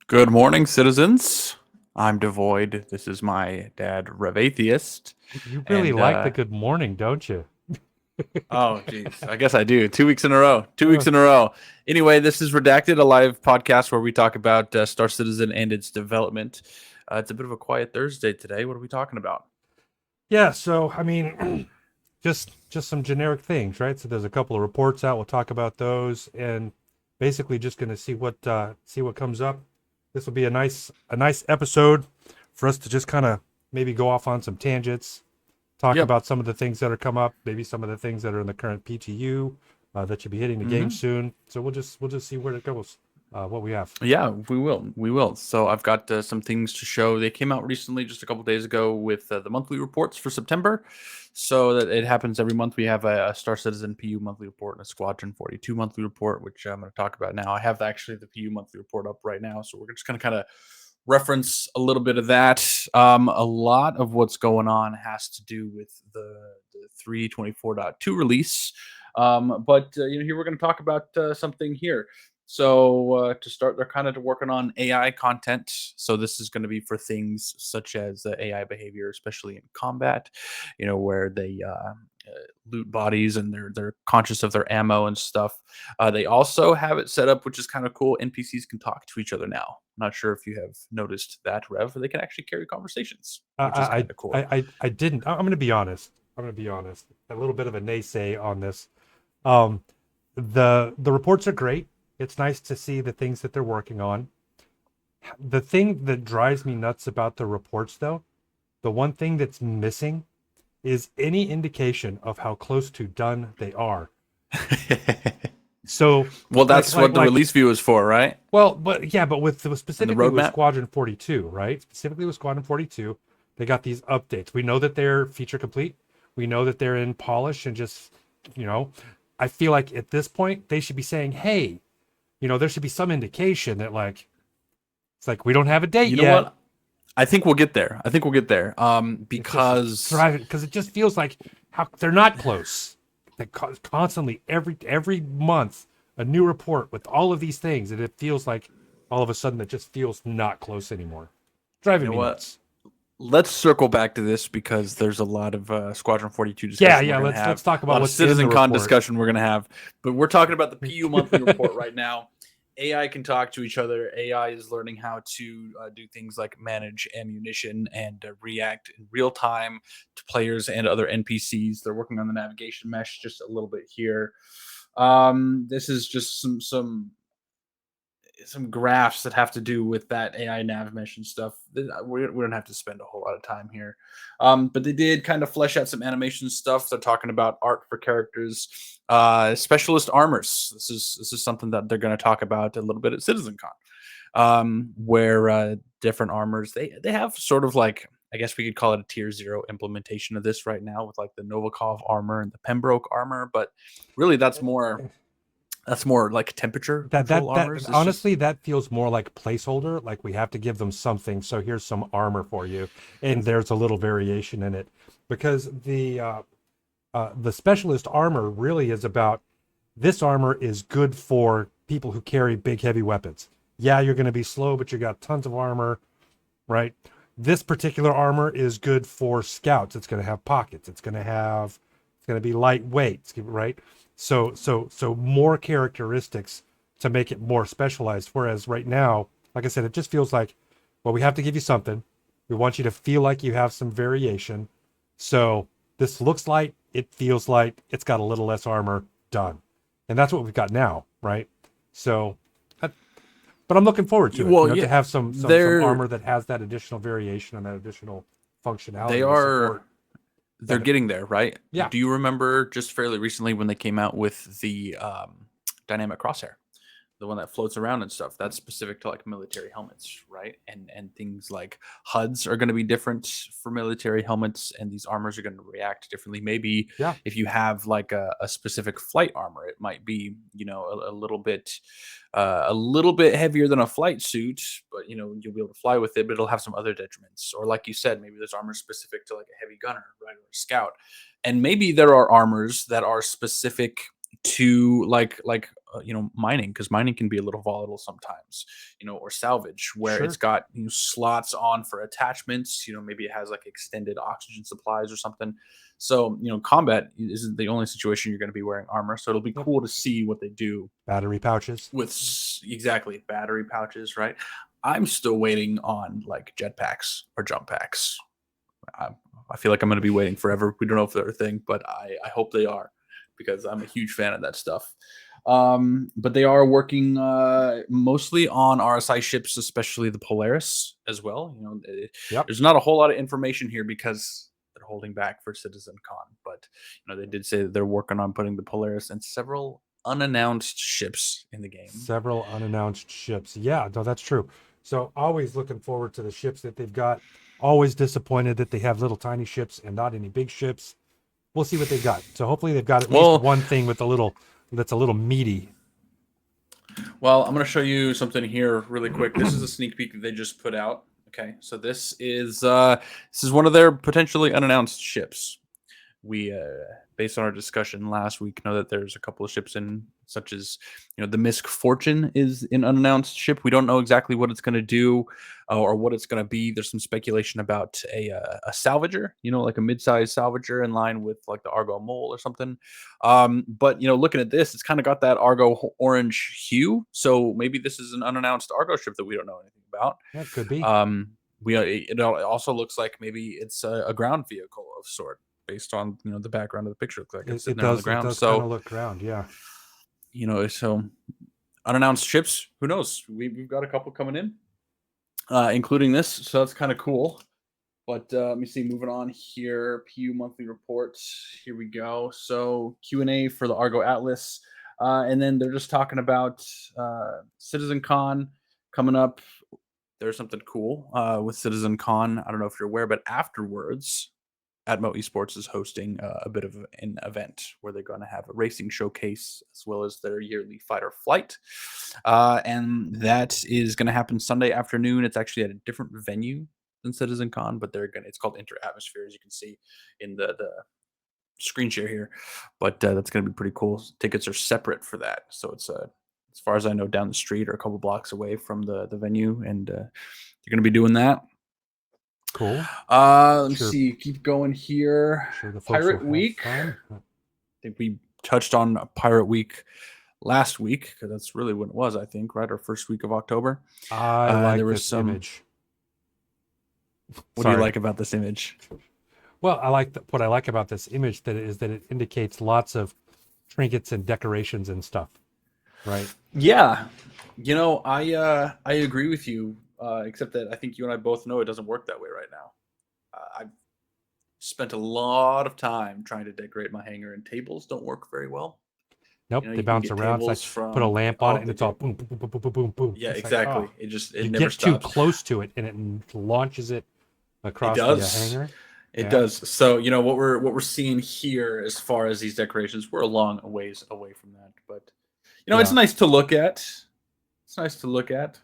Good morning, citizens. I'm devoid. This is my dad, Rev Atheist. You really And, like the good morning, don't you? oh, geez, I guess I do. 2 weeks in a row. 2 weeks Uh, in a row. Anyway, this is Redacted, a live podcast where we talk about Star Citizen and its development. It's a bit of a quiet Thursday today. What are we talking about? yeah, so I mean, just some generic things, right? So there's a couple of reports out. We'll talk about those, and basically just going to see what comes up. This will be a nice episode for us to just kind of maybe go off on some tangents, talk Yep. about some of the things that are come up, maybe some of the things that are in the current PTU that should be hitting the game hmm soon. So we'll just see where it goes, what we have. Yeah, we will. We will. So I've got some things to show. They came out recently, just a couple days ago, with the monthly reports for September. So that it happens every month. We have a Star Citizen PU monthly report and a Squadron 42 monthly report, which I'm going to talk about now. I have actually the PU monthly report up right now, so we're just going to kind of reference a little bit of that. A lot of what's going on has to do with the 324.2 release. But here we're going to talk about something here. So to start, they're kind of working on AI content. So this is going to be for things such as AI behavior, especially in combat. Where they loot bodies and they're conscious of their ammo and stuff. They also have it set up, which is kind of cool. NPCs can talk to each other now. Not sure if you have noticed that, Rev. They can actually carry conversations, which is kind of cool. I didn't. I'm going to be honest. I'm going to be honest. A little bit of a naysay on this. Um, the reports are great. It's nice to see the things that they're working on. The thing that drives me nuts about the reports, though, the one thing that's missing is any indication of how close to done they are. So, Well, like, that's like, what the like, release view is for, right? well, but yeah, but with And the specifically with roadmap. Squadron 42, right? Specifically with Squadron 42, they got these updates. We know that they're feature complete. We know that they're in polish and just, you know, I feel like at this point they should be saying, "Hey, there should be some indication that like it's like we don't have a date You know yet." what? I think we'll get there. I think we'll get there. It's just Because driving because it just feels like how they're not close. They constantly every month a new report with all of these things, and it feels like all of a sudden it just feels not close anymore. you Driving know me what? nuts. Let's circle back to this because there's a lot of Squadron 42 Yeah, discussion we're yeah. going to Let's have, talk a about lot of what's in the CitizenCon report. discussion we're going to have. But we're talking about the PU monthly report right now. AI can talk to each other. AI is learning how to do things like manage ammunition and react in real time to players and other NPCs. They're working on the navigation mesh just a little bit here. This is just some graphs that have to do with that AI nav mesh and stuff. We don't have to spend a whole lot of time here. But they did kind of flesh out some animation stuff. They're talking about art for characters, specialist armors. This is something that they're going to talk about a little bit at CitizenCon, where different armors they have sort of like, I guess we could call it a tier 0 implementation of this right now with like the Novikov armor and the Pembroke armor, but really that's more like temperature control That armors. It's just honestly, that feels more like placeholder. Like we have to give them something. So here's some armor for you, and there's a little variation in it, because the specialist armor really is about this armor is good for people who carry big heavy weapons. Yeah, you're going to be slow, but you got tons of armor, right? This particular armor is good for scouts. It's going to have pockets. It's going to be lightweight, right? So more characteristics to make it more specialized. Whereas right now, like I said, it just feels like, well, we have to give you something. We want you to feel like you have some variation. So this looks light, it feels light, it's got a little less armor, done. And that's what we've got now, right? So, but I'm looking forward to it, well, to yeah, have some they're armor that has that additional variation and that additional they functionality to are support they're that. getting there, right? Yeah. Do you remember just fairly recently when they came out with the dynamic crosshair? The one that floats around and stuff. That's specific to like military helmets, right? And things like HUDs are going to be different for military helmets, and these armors are going to react differently. Maybe Yeah. if you have like a specific flight armor, it might be a little bit heavier than a flight suit, but you'll be able to fly with it, but it'll have some other detriments. Or like you said, maybe there's armor specific to like a heavy gunner, right, or a scout, and maybe there are armors that are specific to like mining, because mining can be a little volatile sometimes, or salvage where it's Sure. got slots on for attachments. Maybe it has like extended oxygen supplies or something. So combat isn't the only situation you're going to be wearing armor. So it'll be Yep. cool to see what they do Battery pouches. with exactly battery pouches, right? I'm still waiting on like jetpacks or jump packs. I, I feel like I'm going to be waiting forever. We don't know if they're a thing, but I hope they are, because I'm a huge fan of that stuff. But they are working mostly on RSI ships, especially the Polaris as well. Yep. There's not a whole lot of information here because they're holding back for CitizenCon, but they did say that they're working on putting the Polaris and several unannounced ships in the game. Several unannounced ships. Yeah, no, that's true. So always looking forward to the ships that they've got. Always disappointed that they have little tiny ships and not any big ships. We'll see what they've got. So hopefully they've got at least Well, one thing with a little that's a little meaty. Well, I'm going to show you something here really quick. This is a sneak peek that they just put out. Okay, so this is one of their potentially unannounced ships. We, based on our discussion last week, know that there's a couple of ships in, such as the Misk Fortune is an unannounced ship. We don't know exactly what it's going to do or what it's going to be. There's some speculation about a salvager, like a mid-sized salvager in line with like the Argo Mole or something. But looking at this, it's kind of got that Argo orange hue. So maybe this is an unannounced Argo ship that we don't know anything about. That could be. It also looks like maybe it's a ground vehicle of sort, based on the background of the picture. Looks like it's sitting there on the It ground. does kind of So look ground, yeah. so unannounced ships. Who knows? We've got a couple coming in, including this. So that's kind of cool. But let me see. Moving on here, PU monthly reports. Here we go. So Q&A for the Argo Atlas, and then they're just talking about CitizenCon coming up. There's something cool with CitizenCon. I don't know if you're aware, but afterwards, Atmo Esports is hosting a bit of an event where they're going to have a racing showcase as well as their yearly fighter flight. And that is going to happen Sunday afternoon. It's actually at a different venue than CitizenCon, but it's called Inter Atmosphere, as you can see in the screen share here. But that's going to be pretty cool. Tickets are separate for that. So it's as far as I know, down the street or a couple blocks away from the venue, and they're going to be doing that. Cool. Let me Sure. see. Keep going here. Sure, the folks Pirate will have Week. fun. I think we touched on Pirate Week last week, because that's really when it was, I think, right? Our first week of October. I like there was this some image. What do you like about this image? Well, what I like about this image that it indicates lots of trinkets and decorations and stuff, right? Yeah, I agree with you, except that I think you and I both know it doesn't work that way right now. I've spent a lot of time trying to decorate my hangar, and tables don't work very well. Nope, You they can bounce get around. It's like tables put a from lamp on it, and they it's all do. boom, boom, boom, boom, boom, boom, boom. Yeah, It's like, exactly. oh, It you never get too stops. close to it, and it launches it It across the does. hangar. It Yeah, does. So what we're seeing here, as far as these decorations, we're a long ways away from that, but it's yeah, nice to look at. It's nice to look at.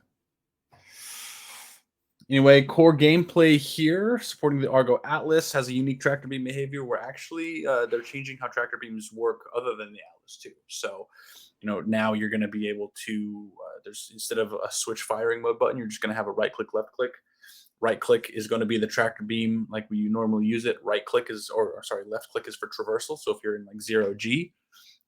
Anyway, core gameplay here, supporting the Argo Atlas, has a unique tractor beam behavior where actually they're changing how tractor beams work other than the Atlas too. So, now you're going to be able to, there's, instead of a switch firing mode button, you're just going to have a right click, left click. Right click is going to be the tractor beam like we normally use it. Right click is, or sorry, left click is for traversal. So if you're in like 0G,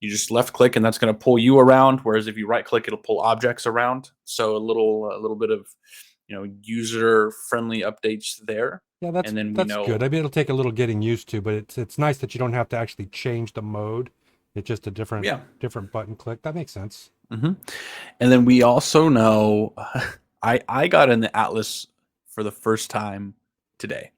you just left click and that's going to pull you around. Whereas if you right click, it'll pull objects around. So a little bit of user friendly updates there. yeah. And then we That's know, good. I mean, it'll take a little getting used to, but it's nice that you don't have to actually change the mode. It's just a yeah. different button click. That makes sense. Mm-hmm. And then we also know, I got in the Atlas for the first time today.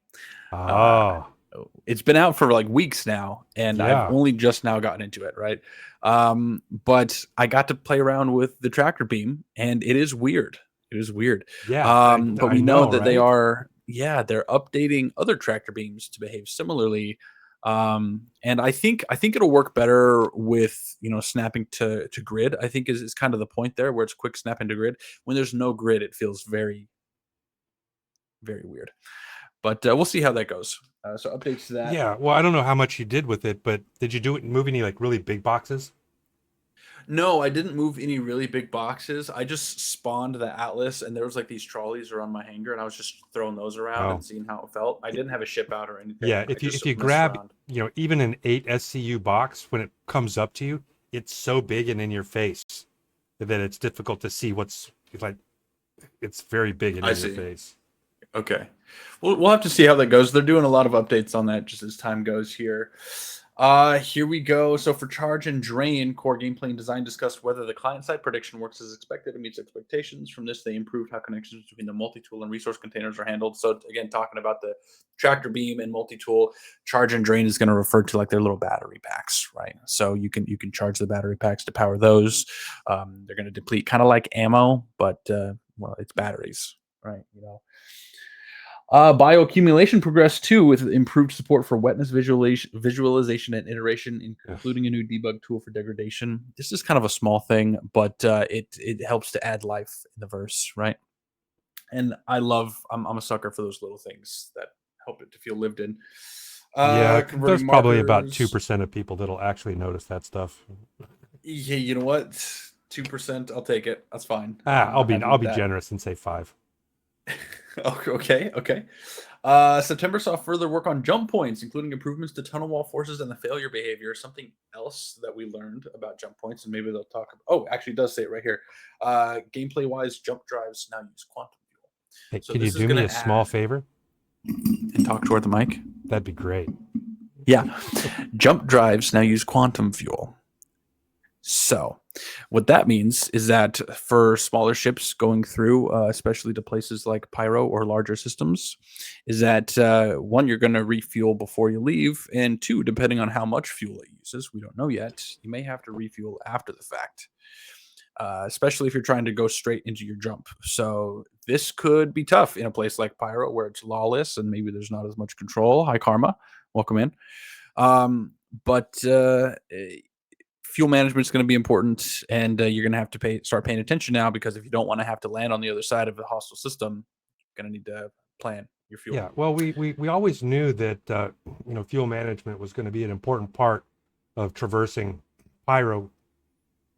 Uh, Oh, it's been out for like weeks now, and I've yeah, only just now gotten into it, right? But I got to play around with the tractor beam, and it is weird. It is weird. yeah. But I we know know, that right? they're updating other tractor beams to behave similarly. And I think it'll work better with snapping to grid. I think is kind of the point there, where it's quick snap into grid. When there's no grid, it feels very, very weird. But we'll see how that goes. So updates to that. Yeah. Well, I don't know how much you did with it, but did you do it move any like really big boxes? No, I didn't move any really big boxes. I just spawned the Atlas, and there was like these trolleys around my hangar, and I was just throwing those around and Oh, seeing how it felt. I y- didn't have a ship out or yeah. anything. I If just you messed grab, around. even an 8 SCU box, when it comes up to you, it's so big and in your face that it's difficult to see what's like. It's very big and I in your see. face. Okay. We'll have to see how that goes. They're doing a lot of updates on that just as time goes here. Here we go. So for charge and drain, core gameplay and design discussed whether the client-side prediction works as expected and meets expectations. From this, they improved how connections between the multi-tool and resource containers are handled. So again, talking about the tractor beam and multi-tool, charge and drain is going to refer to like their little battery packs, right? So you can charge the battery packs to power those. They're going to deplete kind of like ammo, but well, it's batteries, right? Bioaccumulation progressed too with improved support for wetness visualization and iteration, Ugh. including a new debug tool for degradation. This is kind of a small thing, but it helps to add life in the verse, right? And I'm a sucker for those little things that help it to feel lived in. Yeah, there's Converting probably about markers. 2% of people that'll actually notice that stuff. Yeah, you know what? 2%. I'll take it. That's fine. Ah, I'm happy I'll with be that. generous and say 5. Okay, okay. September saw further work on jump points, including improvements to tunnel wall forces and the failure behavior. Something else that we learned about jump points, and maybe they'll talk about. Oh, actually, it does say it right here. Gameplay wise, jump drives now use quantum fuel. Hey, So can you this is do going me a to small add favor? and talk toward the mic. That'd be great. Yeah, jump drives now use quantum fuel. So, what that means is that for smaller ships going through, especially to places like Pyro or larger systems, is that one, you're going to refuel before you leave, and two, depending on how much fuel it uses, we don't know yet, you may have to refuel after the fact, especially if you're trying to go straight into your jump. So, this could be tough in a place like Pyro where it's lawless and maybe there's not as much control. Hi, Karma. Welcome in. But fuel management is going to be important, and you're going to have to start paying attention now because if you don't want to have to land on the other side of a hostile system, you're going to need to plan your fuel. Yeah, well, we always knew that fuel management was going to be an important part of traversing Pyro,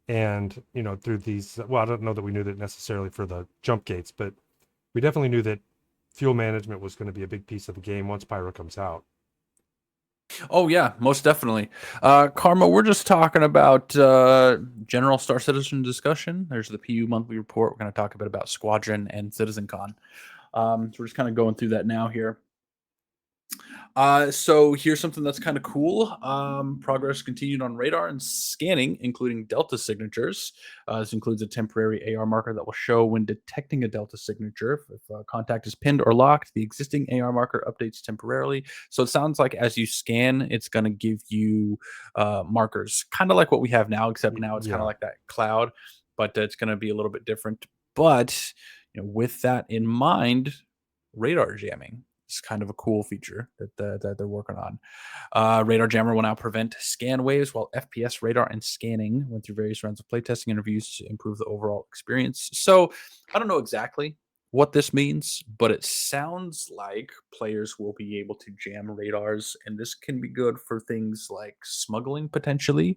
and through these. Well, I don't know that we knew that necessarily for the jump gates, but we definitely knew that fuel management was going to be a big piece of the game once Pyro comes out. Oh yeah, most definitely. Karma, we're just talking about general Star Citizen discussion. There's the PU monthly report. We're going to talk a bit about Squadron and CitizenCon. So we're just kind of going through that now here. So here's something that's kind of cool. Progress continued on radar and scanning, including delta signatures. This includes a temporary AR marker that will show when detecting a delta signature. If contact is pinned or locked, the existing AR marker updates temporarily. So it sounds like as you scan, it's going to give you markers, kind of like what we have now, except now it's kind of Yeah. like that cloud, but it's going to be a little bit different. But with that in mind, radar jamming. It's kind of a cool feature that they're working on. Radar Jammer will now prevent scan waves while FPS radar and scanning went through various rounds of playtesting interviews to improve the overall experience. So I don't know exactly what this means, but it sounds like players will be able to jam radars, and this can be good for things like smuggling potentially,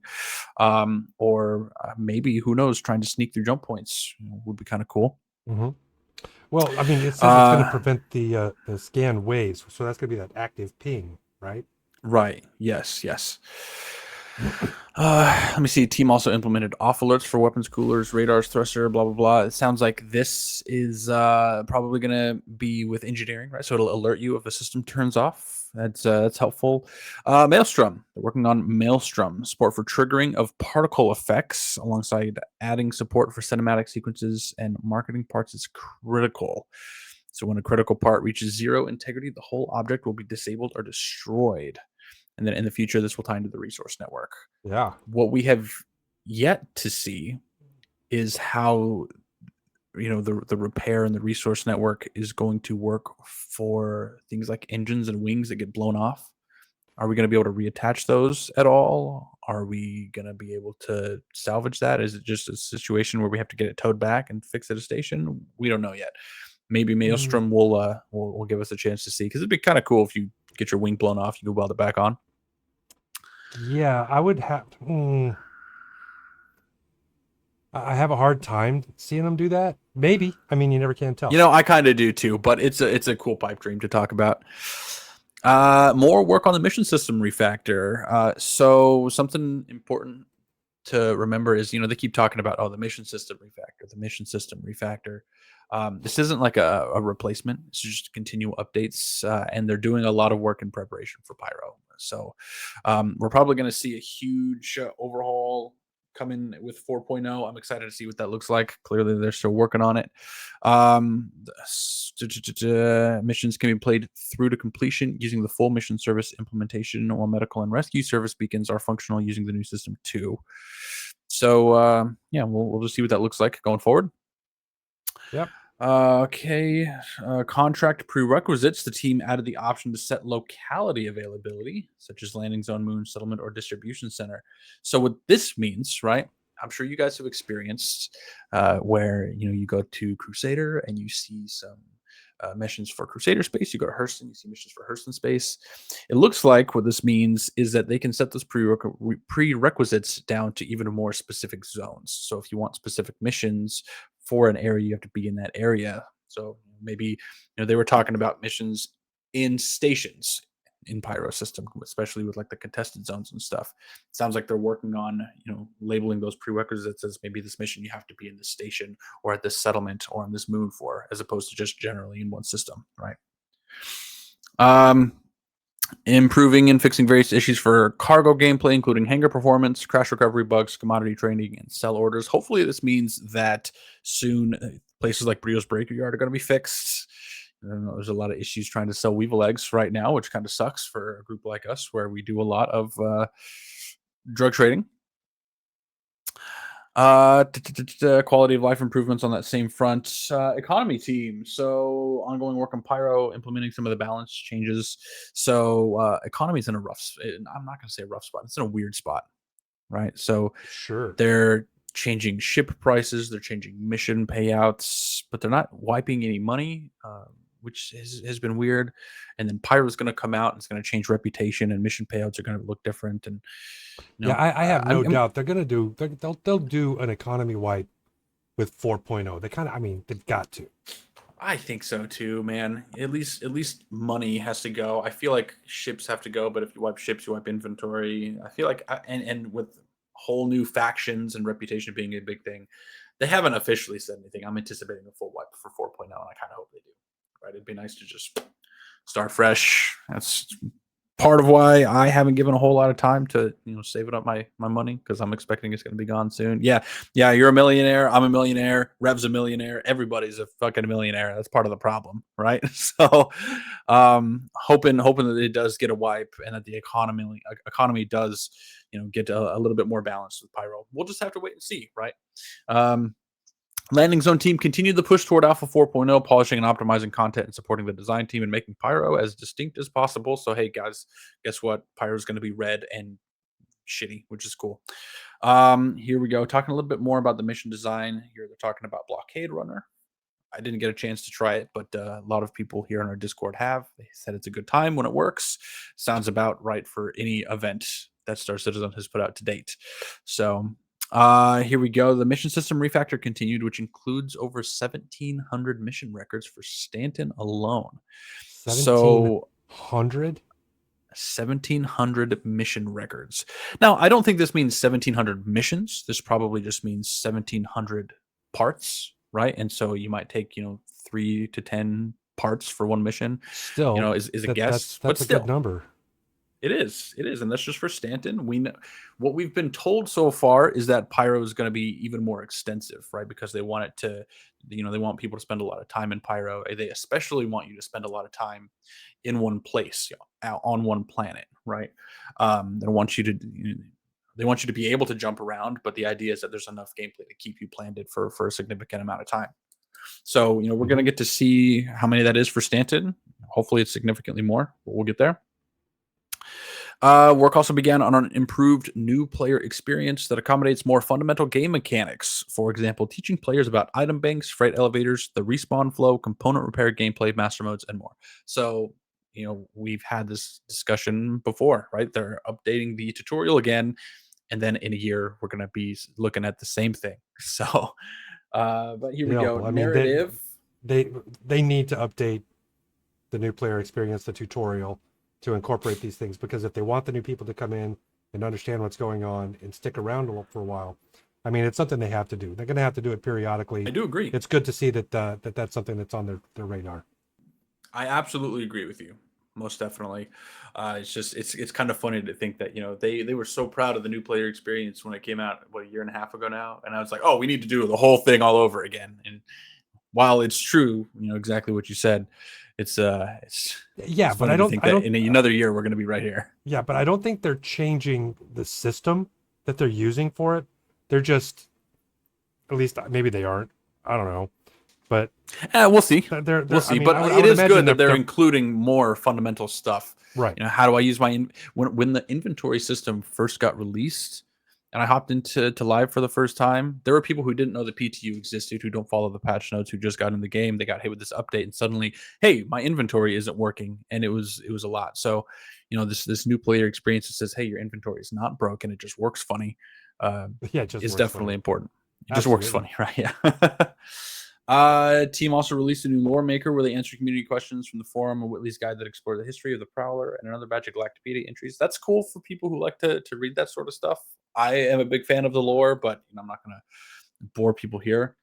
or maybe who knows, trying to sneak through jump points would be kind of cool. hmm Well, I mean, it says it's going to Uh, prevent the scan waves, so that's going to be that active ping, right? Right. Yes. Yes. Let me see. Team also implemented off alerts for weapons, coolers, radars, thruster, blah blah blah. It sounds like this is probably going to be with engineering, right? So it'll alert you if a system turns off. That's helpful. Maelstrom. They're working on Maelstrom support for triggering of particle effects, alongside adding support for cinematic sequences and marketing parts is critical. So when a critical part reaches zero integrity, the whole object will be disabled or destroyed. And then in the future, this will tie into the resource network. Yeah. What we have yet to see is how the repair and the resource network is going to work for things like engines and wings that get blown off. Are we going to be able to reattach those at all? Are we going to be able to salvage that? Is it just a situation where we have to get it towed back and fix at a station? We don't know yet. Maybe Mm, Maelstrom will give us a chance to see, because it'd be kind of cool if you get your wing blown off, you can weld it back on. yeah, I would have. I have a hard time seeing them do that. Maybe. I mean, you never can tell. I kind of do too, but it's a cool pipe dream to talk about. More work on the mission system refactor. So something important to remember is, they keep talking about, the mission system refactor, the mission system refactor. This isn't like a replacement. It's just continual updates, and they're doing a lot of work in preparation for Pyro. So we're probably going to see a huge overhaul coming with 4.0. I'm excited to see what that looks like. Clearly, they're still working on it. Missions can be played through to completion using the full mission service implementation, while medical and rescue service beacons are functional using the new system too. So yeah, we'll just see what that looks like going forward. Yep. Okay. Contract prerequisites. The team added the option to set locality availability, such as landing zone, moon, settlement, or distribution center. So what this means, right? I'm sure you guys have experienced where you go to Crusader and you see some missions for Crusader space. You go to Hurston, you see missions for Hurston space. It looks like what this means is that they can set those prerequisites down to even more specific zones. So if you want specific missions for an area, you have to be in that area. So maybe they were talking about missions in stations in Pyro system, especially with like the contested zones and stuff. Sounds like they're working on labeling those prerequisites as maybe this mission you have to be in this station or at this settlement or on this moon for, as opposed to just generally in one system, right? Improving and fixing various issues for cargo gameplay, including hangar performance, crash recovery bugs, commodity trading, and sell orders. Hopefully, this means that soon places like Brio's Breaker Yard are going to be fixed. I don't know, there's a lot of issues trying to sell Weevil eggs right now, which kind of sucks for a group like us where we do a lot of drug trading. Quality of life improvements on that same front. Economy team. So ongoing work on Pyro, implementing some of the balance changes. So economy's in a rough. I'm not going to say a rough spot. It's in a weird spot, right? So Sure. they're changing ship prices, they're changing mission payouts, but they're not wiping any money, which has been weird. And then Pyro's going to come out and it's going to change reputation, and mission payouts are going to look different. And Yeah, I have no I'm doubt they're gonna do. They'll do an economy wipe with 4.0. They kind of. I mean, they've got to. I think so too, man. At least money has to go. I feel like ships have to go, but if you wipe ships, you wipe inventory. I feel like, and with whole new factions and reputation being a big thing, they haven't officially said anything. I'm anticipating a full wipe for 4.0, and I kind of hope they do. Right? It'd be nice to just start fresh. That's part of why I haven't given a whole lot of time to saving up my money, because I'm expecting it's going to be gone soon. Yeah, you're a millionaire. I'm a millionaire. Rev's a millionaire. Everybody's a fucking millionaire. That's part of the problem, right? So, hoping that it does get a wipe and that the economy does get a little bit more balanced with Pyro. We'll just have to wait and see, right? Landing Zone team continued the push toward Alpha 4.0, polishing and optimizing content and supporting the design team and making Pyro as distinct as possible. So, hey, guys, guess what? Pyro is going to be red and shitty, which is cool. Here we go. Talking a little bit more about the mission design. Here they're talking about Blockade Runner. I didn't get a chance to try it, but a lot of people here on our Discord have. They said it's a good time when it works. Sounds about right for any event that Star Citizen has put out to date. So here we go. The mission system refactor continued, which includes over 1,700 mission records for Stanton alone. So 1,700. 1,700 mission records. Now, I don't think this means 1,700 missions. This probably just means 1,700 parts, right? And so you might take 3 to 10 parts for one mission. Still, Is a guess, that's but a still, good number. it is, and that's just for Stanton. We know what we've been told so far is that Pyro is going to be even more extensive, right? Because they want it to, they want people to spend a lot of time in Pyro. They especially want you to spend a lot of time in one place, out on one planet, right? They want you to, they want you to be able to jump around, but the idea is that there's enough gameplay to keep you planted for a significant amount of time. So we're going to get to see how many that is for Stanton. Hopefully, it's significantly more, but we'll get there. Work also began on an improved new player experience that accommodates more fundamental game mechanics. For example, teaching players about item banks, freight elevators, the respawn flow, component repair, gameplay, master modes, and more. So, we've had this discussion before, right? They're updating the tutorial again, and then in a year we're going to be looking at the same thing. So, but here we Yeah, go. well, I mean, Narrative. they need to update the new player experience, the tutorial, to incorporate these things, because if they want the new people to come in and understand what's going on and stick around for a while, I mean, it's something they have to do. They're going to have to do it periodically. I do agree. It's good to see that that's something that's on their radar. I absolutely agree with you. Most definitely. It's just it's kind of funny to think that they were so proud of the new player experience when it came out a year and a half ago now, and I was like, oh, we need to do the whole thing all over again. And while it's true, exactly what you said, it's Yeah, but funny to think I that don't in another year we're going to be right here. yeah, but I don't think they're changing the system that they're using for it. They're just, at least maybe they aren't. I don't know, but We'll see. We'll I see. mean, But I it would is imagine good that they're they're including more fundamental stuff. right. How do I use my when the inventory system first got released, and I hopped into live for the first time. There were people who didn't know the PTU existed, who don't follow the patch notes, who just got in the game. They got hit with this update, and suddenly, hey, my inventory isn't working, and it was a lot. So, this new player experience that says, hey, your inventory is not broken, it just works funny, Yeah, it just is works definitely funny. important. It just works Absolutely. funny, right? Yeah. Team also released a new lore maker where they answer community questions from the forum, a Whitley's guide that explores the history of the Prowler, and another batch of Galactopedia entries. That's cool for people who like to read that sort of stuff. I am a big fan of the lore, but I'm not going to bore people here.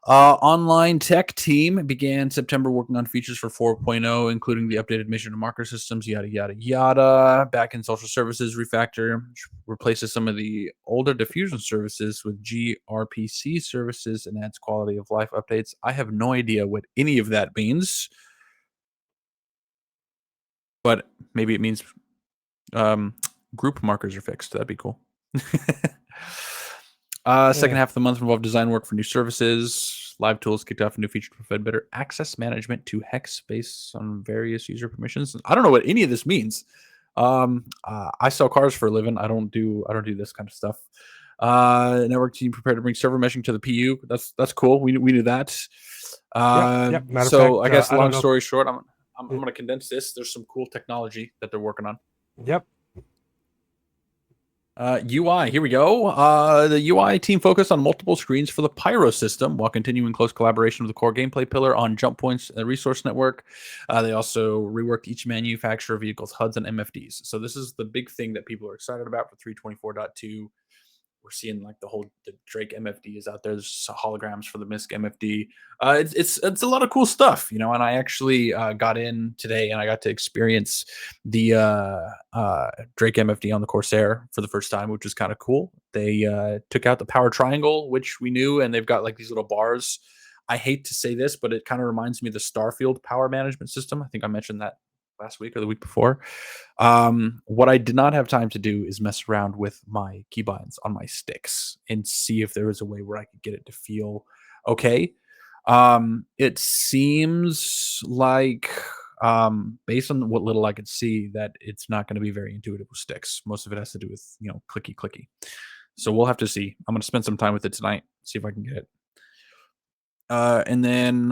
Online tech team began September working on features for 4.0, including the updated mission and marker systems, yada, yada, yada. Backend social services refactor replaces some of the older diffusion services with gRPC services and adds quality of life updates. I have no idea what any of that means, but maybe it means group markers are fixed. That'd be cool. Second half of the month involved design work for new services. Live tools kicked off a new feature to provide better access management to hex based on various user permissions. I don't know what any of this means. I sell cars for a living. I don't do this kind of stuff. Network team prepared to bring server meshing to the PU. That's cool. We knew that. Yep. Matter of So fact, I guess I don't long know. story short, I'm going to condense this. There's some cool technology that they're working on. Yep. UI, here we go. The UI team focused on multiple screens for the Pyro system while continuing close collaboration with the core gameplay pillar on jump points and the resource network. They also reworked each manufacturer vehicle's HUDs and MFDs. So this is the big thing that people are excited about for 324.2. We're seeing like the Drake MFD is out there. There's holograms for the Misk MFD. It's a lot of cool stuff, And I actually got in today and I got to experience the Drake MFD on the Corsair for the first time, which was kind of cool. They took out the power triangle, which we knew, and they've got like these little bars. I hate to say this, but it kind of reminds me of the Starfield power management system. I think I mentioned that last week or the week before. What I did not have time to do is mess around with my keybinds on my sticks and see if there was a way where I could get it to feel okay. It seems like, based on what little I could see, that it's not going to be very intuitive with sticks. Most of it has to do with clicky. So we'll have to see. I'm going to spend some time with it tonight, see if I can get it. And then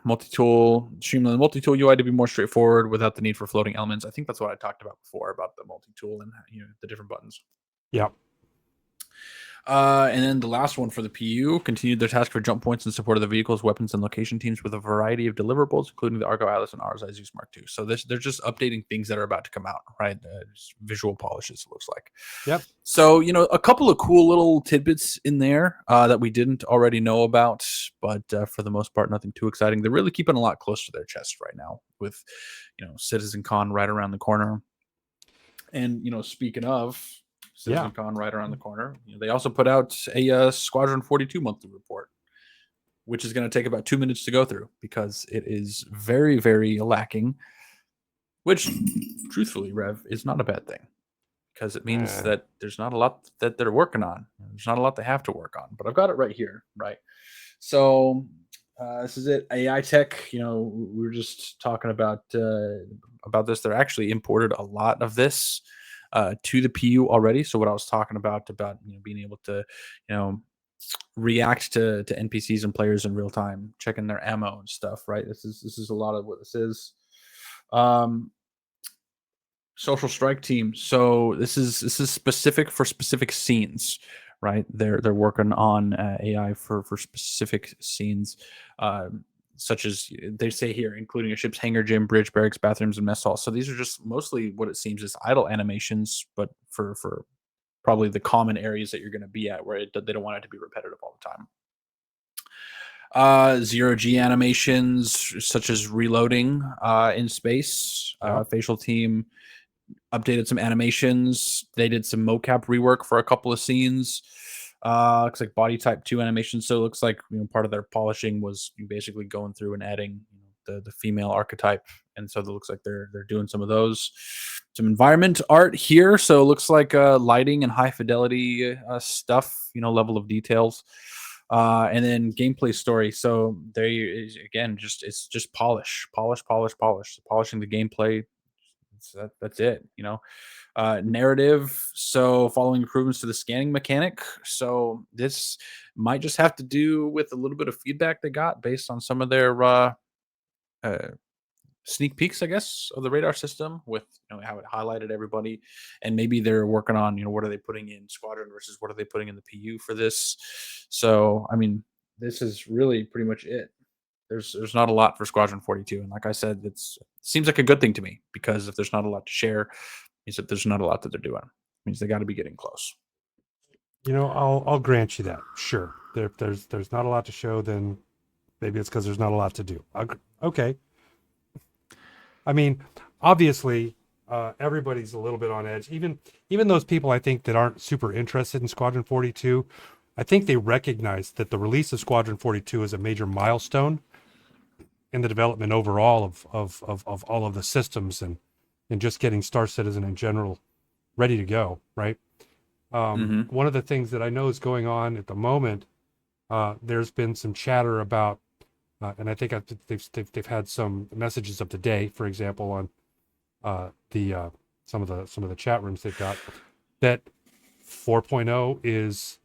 multi-tool, streamline multi-tool UI to be more straightforward without the need for floating elements. I think that's what I talked about before about the multi-tool and the different buttons. Yep. And then the last one for the PU continued their task for jump points in support of the vehicles, weapons, and location teams with a variety of deliverables, including the Argo Atlas and Ars Zeus Mark II. So they're just updating things that are about to come out, right? Visual polishes, it looks like. Yep. So, a couple of cool little tidbits in there that we didn't already know about, but for the most part, nothing too exciting. They're really keeping a lot close to their chest right now with, CitizenCon right around the corner. And, speaking of CitizenCon right around the corner, they also put out a Squadron 42 monthly report, which is going to take about 2 minutes to go through because it is very, very lacking, which, truthfully, Rev, is not a bad thing. Because it means that there's not a lot that they're working on. There's not a lot they have to work on. But I've got it right here, right? So this is it. AI tech. We were just talking about this. They're actually imported a lot of this to the PU already. So what I was talking about being able to react to NPCs and players in real time, checking their ammo and stuff. Right. This is a lot of what this is. Social strike team. So this is specific for specific scenes, right? They're working on AI for specific scenes, uh, such as they say here, including a ship's hangar, gym, bridge, barracks, bathrooms, and mess hall. So these are just mostly what it seems is idle animations, but for probably the common areas that you're going to be at, where they don't want it to be repetitive all the time. Zero G animations such as reloading in space. Yep. Facial team updated some animations. They did some mocap rework for a couple of scenes. Looks like body type 2 animation. So it looks like part of their polishing was basically going through and adding the female archetype. And so it looks like they're doing some of those. Some environment art here. So it looks like lighting and high fidelity stuff, level of details. And then gameplay story. So again, it's just polish, polishing the gameplay. That's it. Narrative. So following improvements to the scanning mechanic. So this might just have to do with a little bit of feedback they got based on some of their uh, sneak peeks, I guess, of the radar system with how it highlighted everybody, and maybe they're working on what are they putting in squadron versus what are they putting in the PU for this. So I mean, this is really pretty much it. There's not a lot for Squadron 42, and like I said, it seems like a good thing to me because if there's not a lot to share, means that there's not a lot that they're doing. It means they got to be getting close. I'll grant you that. Sure. There's not a lot to show, then maybe it's because there's not a lot to do. Okay. I mean, obviously, everybody's a little bit on edge. Even those people I think that aren't super interested in Squadron 42, I think they recognize that the release of Squadron 42 is a major milestone in the development overall of all of the systems and just getting Star Citizen in general ready to go, right? One of the things that I know is going on at the moment, there's been some chatter about, and I think they've had some messages of the day, for example, on some of the chat rooms they've got, that 4.0 is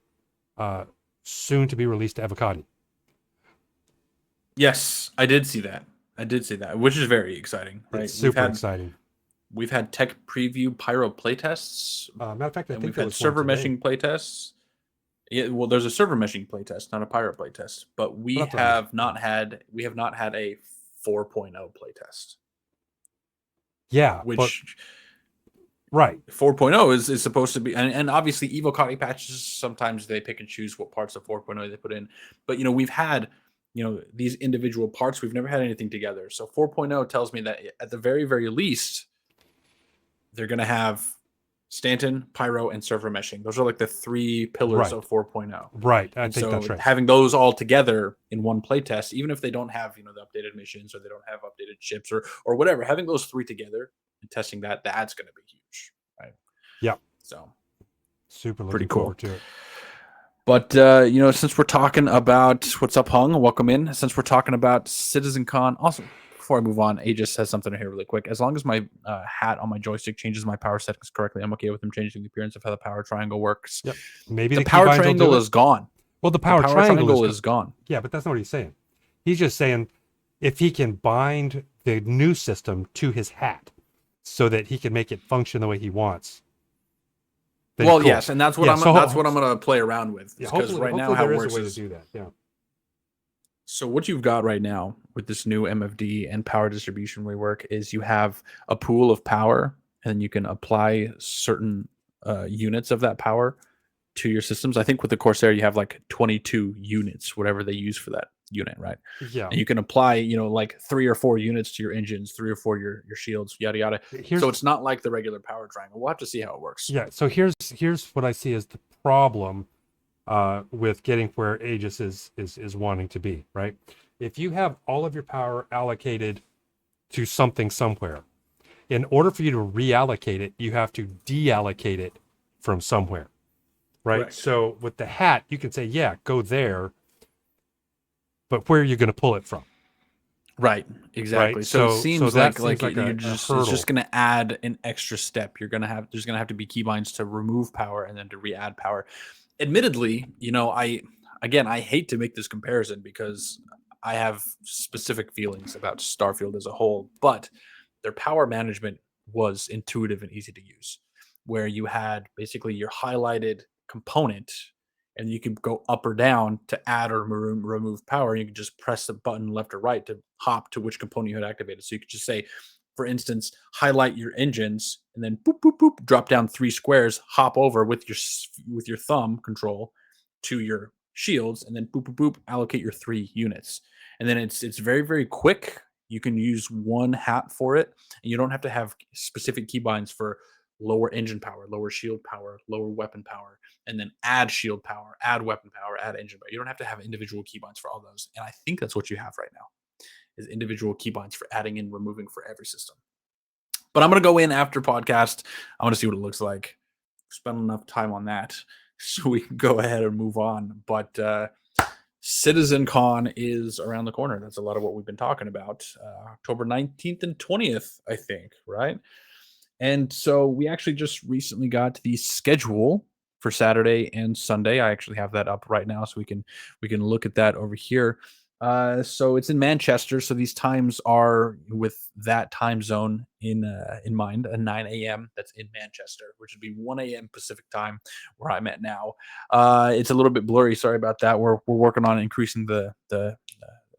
soon to be released to Avocati. Yes, I did see that. Which is very exciting, right? It's super exciting. We've had tech preview pyro playtests. Matter of fact, I think we've there had was server one today. meshing playtests. Yeah, well, there's a server meshing playtest, not a pyro playtest. But we Well, that's what I mean. have not had a 4.0 playtest. Yeah, Which right. 4.0 is supposed to be, and obviously Evocati patches, sometimes they pick and choose what parts of 4.0 they put in. But we've had these individual parts. We've never had anything together. So 4.0 tells me that at the very, very least, they're going to have Stanton, Pyro, and server meshing. Those are like the three pillars of 4.0. Right. I And think so that's right. having those all together in one playtest, even if they don't have the updated missions or they don't have updated ships or whatever, having those three together and testing that's going to be huge, right? Yeah. So super looking pretty cool. forward to it. But since we're talking about what's up, Hung, welcome in. Since we're talking about CitizenCon, also before I move on, Aegis says something here really quick. As long as my hat on my joystick changes my power settings correctly, I'm okay with them changing the appearance of how the power triangle works. Yep. Maybe the power triangle is gone. Well, the power triangle is gone. Yeah, but that's not what he's saying. He's just saying if he can bind the new system to his hat so that he can make it function the way he wants. Well, cool. Yes, and that's what I'm going to play around with. Yeah, because right now how it works is to do that. Yeah. So what you've got right now with this new MFD and power distribution rework is you have a pool of power, and you can apply certain units of that power to your systems. I think with the Corsair, you have like 22 units, whatever they use for that unit, right? Yeah. And you can apply, like 3 or 4 units to your engines, 3 or 4 your shields, yada yada. So it's not like the regular power triangle. We'll have to see how it works. Yeah. So here's what I see as the problem with getting where Aegis is wanting to be, right? If you have all of your power allocated to something somewhere, in order for you to reallocate it, you have to deallocate it from somewhere. Right. Correct. So with the hat, you can say, yeah, go there. But where are you going to pull it from? Right. Exactly. Right? So it seems like you're just it's just going to add an extra step. There's going to have to be keybinds to remove power and then to re-add power. Admittedly, I hate to make this comparison because I have specific feelings about Starfield as a whole, but their power management was intuitive and easy to use, where you had basically your highlighted component and you could go up or down to add or remove power. You could just press the button left or right to hop to which component you had activated. So you could just say, for instance, highlight your engines and then boop boop boop, drop down 3 squares, hop over with your thumb control to your shields, and then boop boop boop, allocate your 3 units. And then it's very very quick. You can use one hat for it, and you don't have to have specific keybinds for lower engine power, lower shield power, lower weapon power, and then add shield power, add weapon power, add engine power. You don't have to have individual keybinds for all those. And I think that's what you have right now is individual keybinds for adding and removing for every system. But I'm gonna go in after podcast. I want to see what it looks like. Spend enough time on that so we can go ahead and move on. But CitizenCon is around the corner. That's a lot of what we've been talking about. October 19th and 20th, I think, right? And so we actually just recently got the schedule for Saturday and Sunday. I actually have that up right now, so we can look at that over here. So it's in Manchester. So these times are with that time zone in mind. A 9 a.m. that's in Manchester, which would be 1 a.m. Pacific time, where I'm at now. It's a little bit blurry. Sorry about that. We're working on increasing the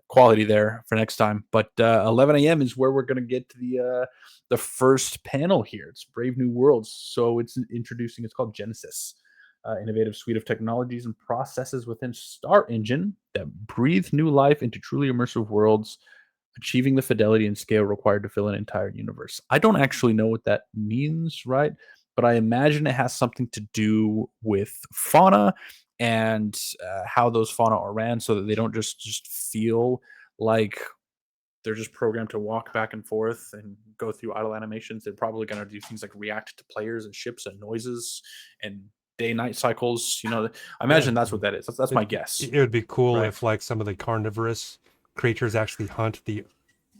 quality there for next time. But 11 a.m. is where we're going to get to the first panel here. It's Brave New Worlds. So it's introducing. It's called Genesis. Innovative suite of technologies and processes within Star Engine that breathe new life into truly immersive worlds, achieving the fidelity and scale required to fill an entire universe. I don't actually know what that means, right? But I imagine it has something to do with fauna and how those fauna are ran, so that they don't just feel like they're just programmed to walk back and forth and go through idle animations. They're probably going to do things like react to players and ships and noises and day-night cycles. I Yeah, imagine that's what that is. That's my guess. it would be cool Right. if like some of the carnivorous creatures actually hunt the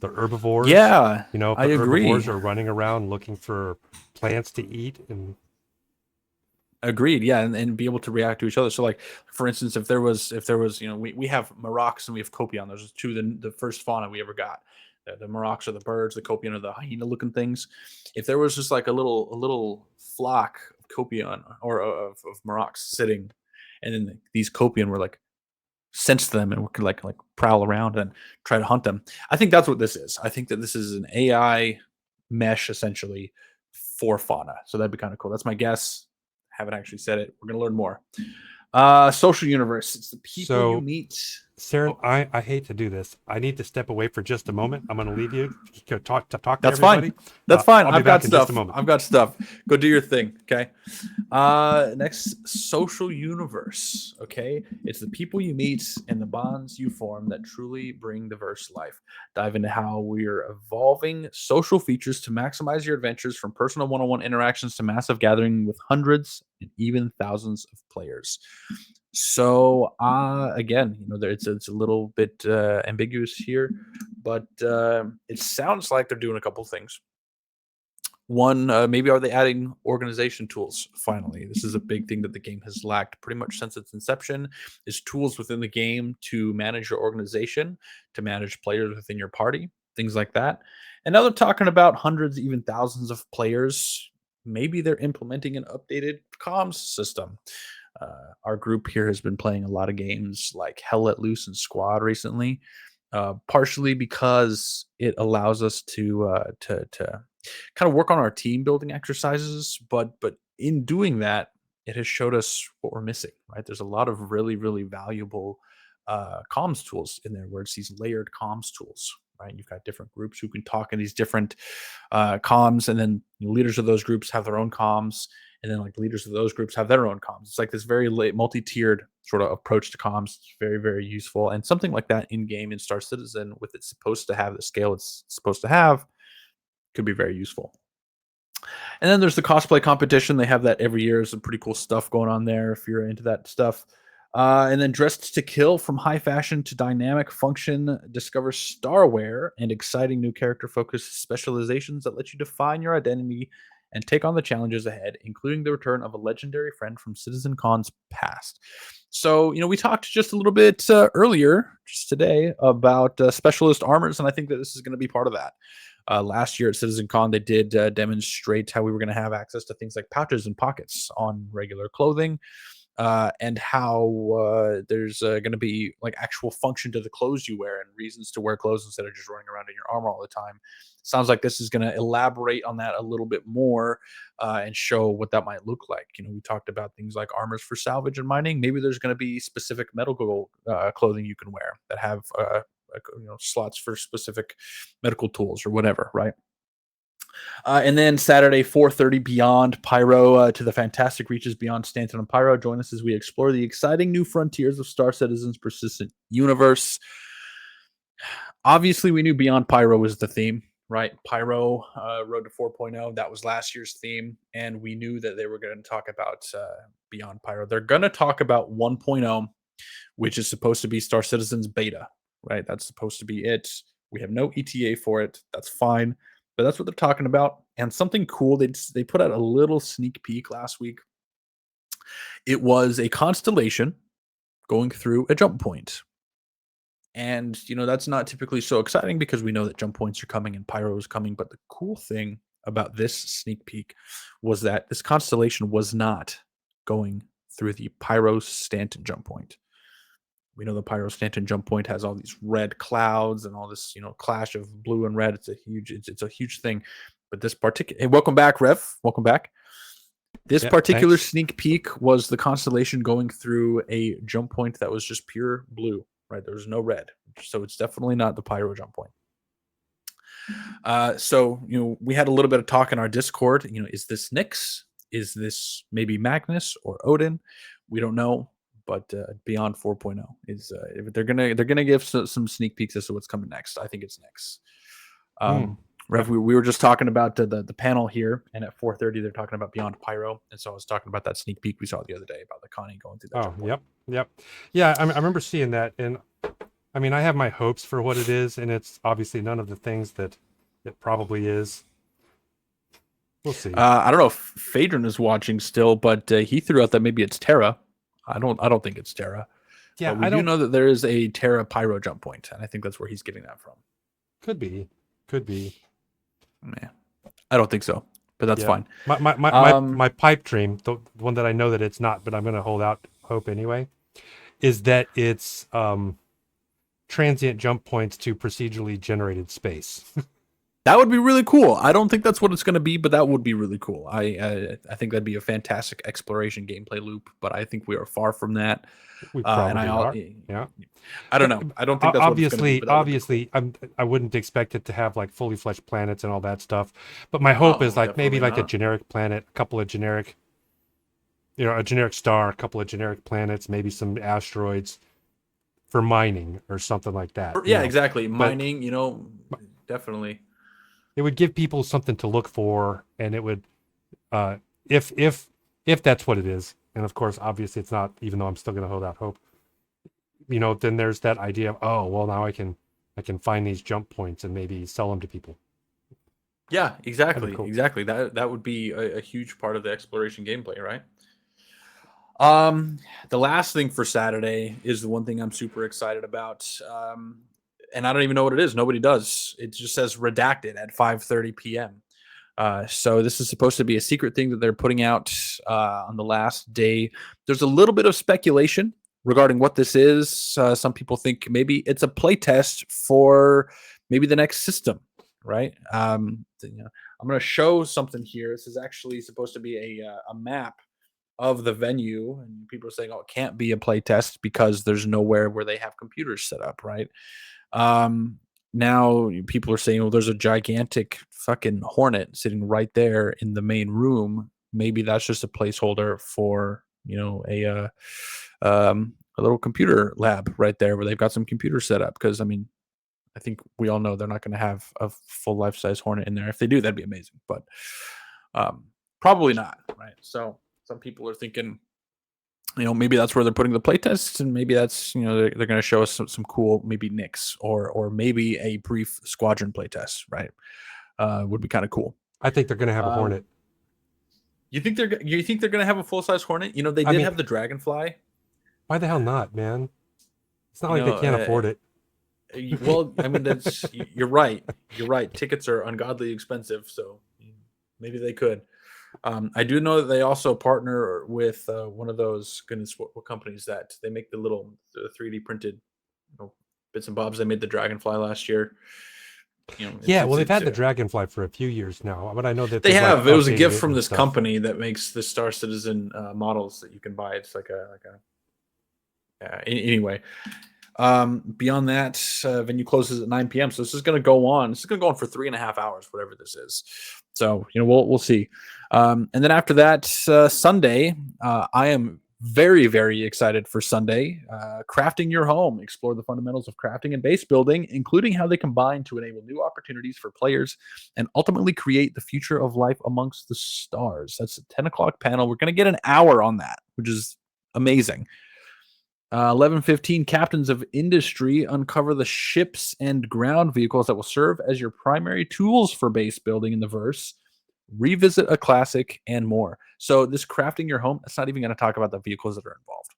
herbivores. Yeah, If I the agree. herbivores are running around looking for plants to eat, and Agreed. Yeah, and be able to react to each other. So, like for instance, if there was, we have Marocs and we have Copion. Those are two the first fauna we ever got. The Marocs are the birds. The Copion are the hyena-looking things. If there was just like a little flock of Copion or of Marocs sitting, and then these Copion were like sense them and we could like prowl around and try to hunt them. I think that's what this is. I think that this is an AI mesh essentially for fauna. So that'd be kind of cool. That's my guess. Haven't actually said it. We're gonna learn more. Social universe. It's the people you so meet. Saren, Oh, I hate to do this. I need to step away for just a moment. I'm going to leave you to talk to that's fine. everybody. That's fine. I'll be I've got back in just a stuff. moment. I've got stuff. Go do your thing. Okay. Next, social universe. Okay. It's the people you meet and the bonds you form that truly bring the verse life. Dive into how we're evolving social features to maximize your adventures, from personal one-on-one interactions to massive gathering with hundreds and even thousands of players. So again, it's a little bit ambiguous here, but it sounds like they're doing a couple things. One, maybe are they adding organization tools? Finally, this is a big thing that the game has lacked pretty much since its inception. Is tools within the game to manage your organization, to manage players within your party, things like that. And now they're talking about hundreds, even thousands of players. Maybe they're implementing an updated comms system. Our group here has been playing a lot of games like Hell Let Loose and Squad recently, partially because it allows us to kind of work on our team building exercises. But in doing that, it has showed us what we're missing. Right, there's a lot of really really valuable comms tools in there, where it's these layered comms tools. Right, you've got different groups who can talk in these different comms, and then leaders of those groups have their own comms, and then like leaders of those groups have their own comms. It's like this very multi-tiered sort of approach to comms. It's very very useful, and something like that in game in Star Citizen, with it supposed to have the scale it's supposed to have, could be very useful. And then there's the cosplay competition. They have that every year. Some pretty cool stuff going on there if you're into that stuff. And then Dressed to Kill, from high fashion to dynamic function, discover starwear and exciting new character focused specializations that let you define your identity and take on the challenges ahead, including the return of a legendary friend from Citizen Con's past. So, we talked just a little bit earlier, just today, about specialist armors, and I think that this is going to be part of that. Last year at CitizenCon, they did demonstrate how we were going to have access to things like pouches and pockets on regular clothing, and how there's going to be like actual function to the clothes you wear and reasons to wear clothes instead of just running around in your armor all the time. Sounds like this is going to elaborate on that a little bit more, and show what that might look like. We talked about things like armors for salvage and mining. Maybe there's going to be specific medical clothing you can wear that have slots for specific medical tools or whatever, right? And then Saturday, 4:30, Beyond Pyro, to the fantastic reaches beyond Stanton and Pyro. Join us as we explore the exciting new frontiers of Star Citizen's persistent universe. Obviously, we knew Beyond Pyro was the theme, right? Pyro, Road to 4.0, that was last year's theme, and we knew that they were going to talk about Beyond Pyro. They're going to talk about 1.0, which is supposed to be Star Citizen's beta, right? That's supposed to be it. We have no ETA for it. That's fine. But that's what they're talking about. And something cool, they put out a little sneak peek last week. It was a constellation going through a jump point. And, that's not typically so exciting because we know that jump points are coming and Pyro is coming. But the cool thing about this sneak peek was that this constellation was not going through the Pyro Stanton jump point. We know the Pyro Stanton jump point has all these red clouds and all this, clash of blue and red. It's a huge thing. But this particular, hey, welcome back, Rev. Welcome back. This particular sneak peek was the constellation going through a jump point that was just pure blue, right? There was no red. So it's definitely not the Pyro jump point. So, we had a little bit of talk in our Discord. Is this Nyx? Is this maybe Magnus or Odin? We don't know. But Beyond 4.0 is they're gonna give some sneak peeks as to what's coming next. I think it's next. Rev, we were just talking about the panel here, and at 4:30 they're talking about Beyond Pyro, and so I was talking about that sneak peek we saw the other day about the Connie going through that. Oh, yep. Yeah, I remember seeing that, and I mean, I have my hopes for what it is, and it's obviously none of the things that it probably is. We'll see. I don't know if Phaedron is watching still, but he threw out that maybe it's Terra. I don't think it's Terra. Yeah, but we do know that there is a Terra Pyro jump point, and I think that's where he's getting that from. Could be. Yeah, I don't think so, but that's fine. My pipe dream, the one that I know that it's not, but I'm going to hold out hope anyway, is that it's transient jump points to procedurally generated space. That would be really cool. I don't think that's what it's going to be, but that would be really cool. I think that'd be a fantastic exploration gameplay loop, but I think we are far from that. We probably are. Yeah. I don't know. I don't think that's obviously, what it's going to be, I wouldn't expect it to have like fully fleshed planets and all that stuff. But my hope is like maybe like a generic planet, a couple of generic, a generic star, a couple of generic planets, maybe some asteroids for mining or something like that. Yeah, exactly. Mining, definitely. It would give people something to look for, and it would, if that's what it is, and of course, obviously, it's not. Even though I'm still going to hold out hope, then there's that idea of now I can find these jump points and maybe sell them to people. Yeah, exactly, cool. Exactly. That would be a huge part of the exploration gameplay, right? The last thing for Saturday is the one thing I'm super excited about. And I don't even know what it is. Nobody does. It just says redacted at 5:30 p.m. So this is supposed to be a secret thing that they're putting out on the last day. There's a little bit of speculation regarding what this is. Some people think maybe it's a playtest for maybe the next system, right? I'm going to show something here. This is actually supposed to be a map of the venue, and people are saying, "Oh, it can't be a playtest because there's nowhere where they have computers set up," right? Now people are saying, "Oh, there's a gigantic fucking Hornet sitting right there in the main room. Maybe that's just a placeholder for a little computer lab right there where they've got some computers set up." Because I think we all know they're not going to have a full life-size Hornet in there. If they do, that'd be amazing, but probably not, right? So some people are thinking, maybe that's where they're putting the playtests, and maybe that's, they're going to show us some cool, maybe Nyx or maybe a brief squadron playtest, right? Would be kind of cool. I think they're going to have a Hornet. You think they're going to have a full-size Hornet? They did have the Dragonfly. Why the hell not, man? It's not like they can't afford it. Well, I mean, you're right. You're right. Tickets are ungodly expensive, so maybe they could. I do know that they also partner with one of those, goodness, what companies that they make the 3D printed, bits and bobs. They made the Dragonfly last year. Yeah, well, they've had the Dragonfly for a few years now, but I know that they they've like have. It was a updated gift it from and this stuff. company that makes the Star Citizen models that you can buy. It's like anyway. Beyond that, venue closes at 9 p.m. So this is going to go on. This is going to go on for 3.5 hours, whatever this is. So we'll see. And then after that, Sunday, I am very, very excited for Sunday. Crafting your home. Explore the fundamentals of crafting and base building, including how they combine to enable new opportunities for players and ultimately create the future of life amongst the stars. That's a 10 o'clock panel. We're going to get an hour on that, which is amazing. 11:15, captains of industry uncover the ships and ground vehicles that will serve as your primary tools for base building in the verse. Revisit a classic and more. So this crafting your home, it's not even going to talk about the vehicles that are involved,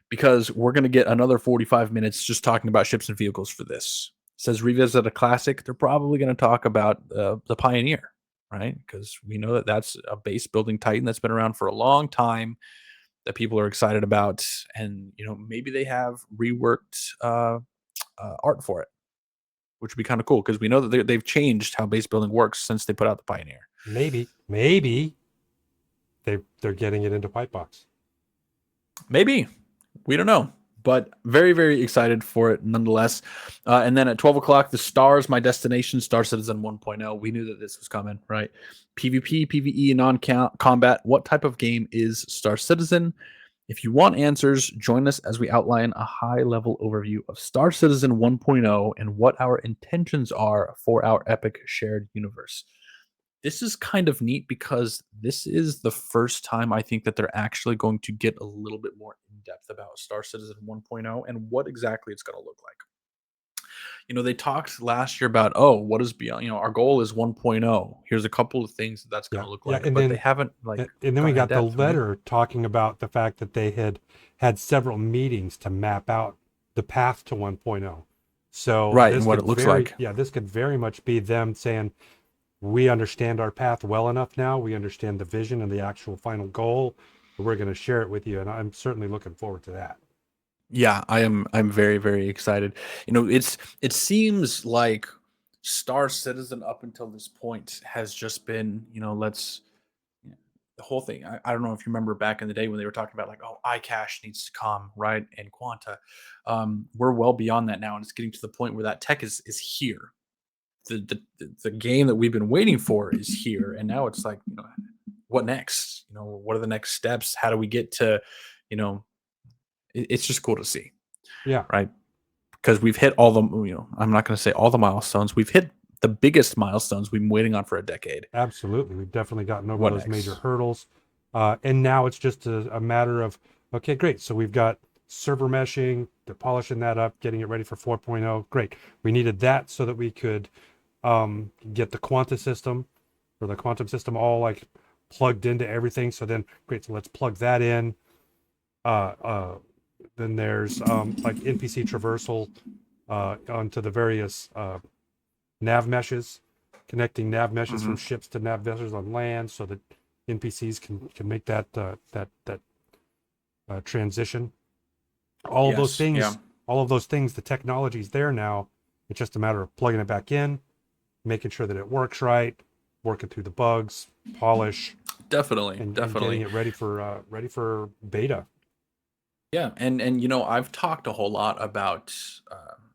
because we're going to get another 45 minutes just talking about ships and vehicles for this. It says revisit a classic. They're probably going to talk about the Pioneer, right? Because we know that that's a base building titan that's been around for a long time, that people are excited about, and maybe they have reworked art for it, which would be kind of cool, because we know that they've changed how base building works since they put out the Pioneer. Maybe they're getting it into Pipebox. Maybe, we don't know, but very, very excited for it nonetheless. And then at 12 o'clock, the stars, my destination, Star Citizen 1.0. We knew that this was coming, right? PvP, PvE, non-combat. What type of game is Star Citizen? If you want answers, join us as we outline a high-level overview of Star Citizen 1.0 and what our intentions are for our epic shared universe. This is kind of neat because this is the first time I think that they're actually going to get a little bit more in depth about Star Citizen 1.0 and what exactly it's going to look like. They talked last year about, what is beyond, our goal is 1.0. Here's a couple of things that's going Yeah, to look yeah, like, but they haven't and then we gone in got the depth, right? letter talking about the fact that they had several meetings to map out the path to 1.0. So Right, and what it looks like. this could very much be them saying, we understand our path well enough now. We understand the vision and the actual final goal. We're going to share it with you, and I'm certainly looking forward to that. Yeah, I'm very, very excited. It seems like Star Citizen up until this point has just been, let's the whole thing. I don't know if you remember back in the day when they were talking about like, iCache needs to come, right? And Quanta. We're well beyond that now, and it's getting to the point where that tech is here. The game that we've been waiting for is here, and now it's like, what next? What are the next steps? How do we get to, it's just cool to see, Yeah, right? Because we've hit all the, I'm not going to say all the milestones. We've hit the biggest milestones we've been waiting on for a decade. absolutely. We've definitely gotten over What those major next? hurdles. And now it's just a matter of, okay, great. So we've got server meshing, they're polishing that up, getting it ready for 4.0. Great. We needed that so that we could get the quantum system all like plugged into everything. So then, great. So let's plug that in. Uh, uh, then there's like NPC traversal onto the various nav meshes, connecting nav meshes from Hmm. ships to nav meshes on land, so that NPCs can make that transition. All of those Yes. Yeah. things, the technology's there now. It's just a matter of plugging it back in, making sure that it works right, working through the bugs, polish, Definitely. and getting Definitely. it ready for beta. Yeah. And I've talked a whole lot about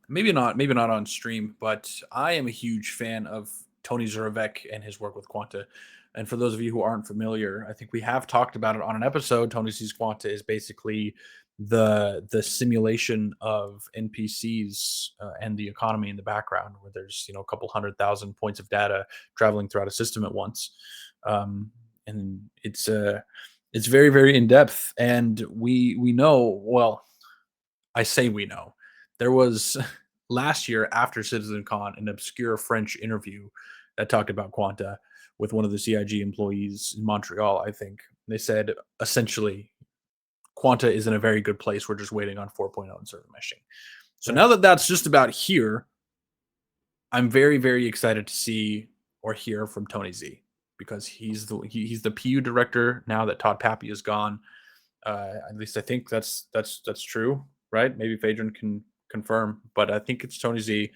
maybe not on stream, but I am a huge fan of Tony Zurovec and his work with Quanta. And for those of you who aren't familiar, I think we have talked about it on an episode. Tony sees Quanta is basically the simulation of NPCs and the economy in the background, where there's a couple 100,000 points of data traveling throughout a system at once, and it's very, very in depth. And we know, well, I say we know, there was last year after CitizenCon an obscure French interview that talked about Quanta with one of the CIG employees in Montreal. I think they said essentially Quanta is in a very good place. We're just waiting on 4.0 and server meshing. So now that that's just about here, I'm very, very excited to see or hear from Tony Z, because he's the PU director now that Todd Pappy is gone. At least I think that's true, right? Maybe Phaedron can confirm, but I think it's Tony Z.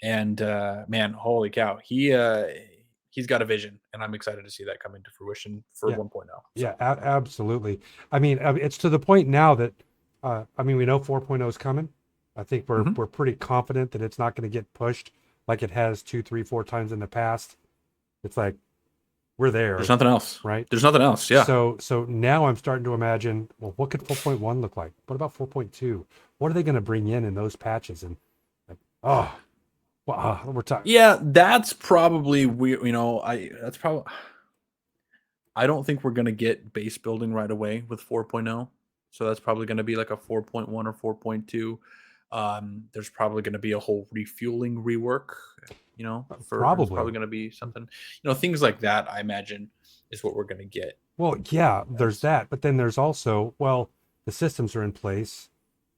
And man, holy cow, he's got a vision, and I'm excited to see that come into fruition for Yeah. 1.0. Yeah, So absolutely. I mean, it's to the point now that I mean, we know 4.0 is coming. I think mhm. we're pretty confident that it's not going to get pushed like it has 2, 3, 4 times in the past. It's like we're there, There's nothing else. right? There's nothing else. Yeah. So now I'm starting to imagine, well, what could 4.1 look like? What about 4.2? What are they going to bring in those patches? And like, oh, well, we're talking. Yeah, that's probably weird. I don't think we're gonna get base building right away with 4.0. So that's probably gonna be like a 4.1 or 4.2. There's probably gonna be a whole refueling rework, it's probably Probably. gonna be something, things like that, I imagine, is what we're gonna get. Well, yeah, there's That's that, but then there's also, well, the systems are in place,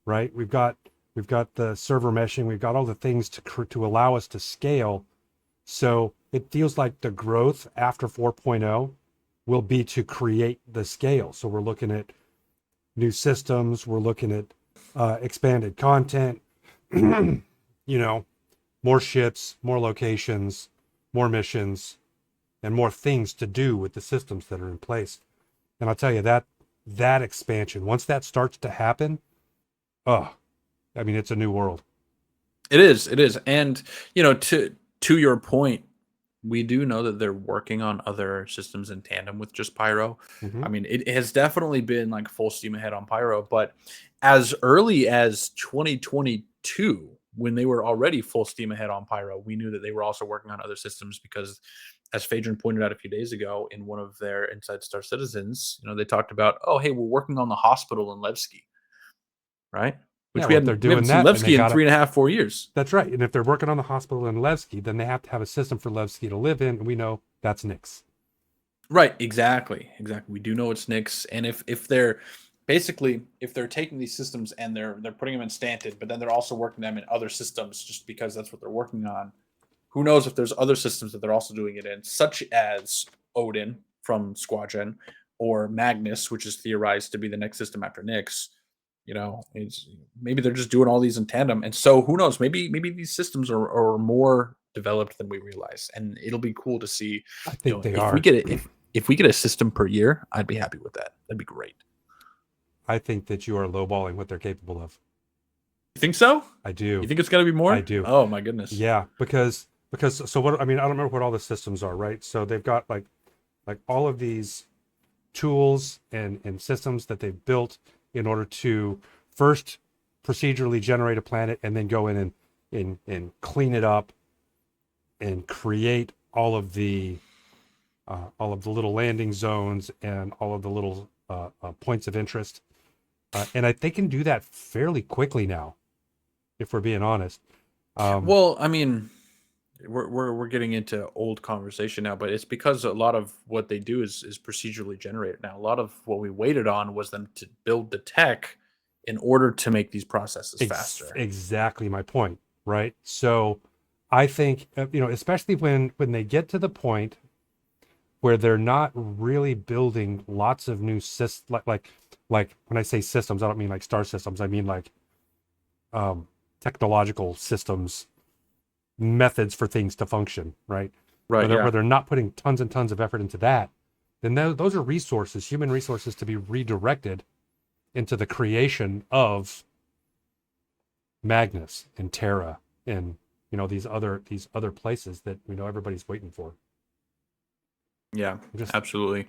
right? We've got the server meshing, we've got all the things to allow us to scale. So it feels like the growth after 4.0 will be to create the scale. So we're looking at new systems, we're looking at expanded content, you know, more ships, more locations, more missions, and more things to do with the systems that are in place. And I'll tell you that expansion, once that starts to happen, oh, I mean, it's a new world. it is. And to your point, we do know that they're working on other systems in tandem with just Pyro. Hmm. I mean, it has definitely been like full steam ahead on Pyro, but as early as 2022, when they were already full steam ahead on Pyro, we knew that they were also working on other systems because, as Phaedron pointed out a few days ago in one of their Inside Star Citizens, they talked about, oh, hey, we're working on the hospital in Levski, right? Yeah, Which well, if they're we doing haven't seen that, then they Levski in got to. 3.5, 4 years. That's right. And if they're working on the hospital in Levski, then they have to have a system for Levski to live in. And we know that's Nix. Right, exactly. Exactly. We do know it's Nyx. And if they're basically, if they're taking these systems and they're putting them in Stanton, but then they're also working them in other systems just because that's what they're working on. Who knows if there's other systems that they're also doing it in, such as Odin from Squadron or Magnus, which is theorized to be the next system after Nyx. It's maybe they're just doing all these in tandem. And so who knows? Maybe these systems are more developed than we realize. And it'll be cool to see, I think they if we are. get it, if we get a system per year, I'd be happy with that. That'd be great. I think that you are lowballing what they're capable of. You think so? I do. You think it's got to be more? I do. Oh my goodness. Yeah, because so what I mean, I don't remember what all the systems are, right? So they've got like all of these tools and systems that they've built in order to first procedurally generate a planet and then go in and clean it up and create all of the little landing zones and all of the little points of interest. And they can do that fairly quickly now, if we're being honest. Well, I mean, we're getting into old conversation now, but it's because a lot of what they do is procedurally generated now. A lot of what we waited on was them to build the tech in order to make these processes faster. Exactly my point, right? So I think especially when they get to the point where they're not really building lots of new systems, like when I say systems, I don't mean like star systems. I mean like technological systems, methods for things to function, right? Right. Where they're not putting tons and tons of effort into that, then those are resources, human resources, to be redirected into the creation of Magnus and Terra and these other places that everybody's waiting for. Yeah, absolutely.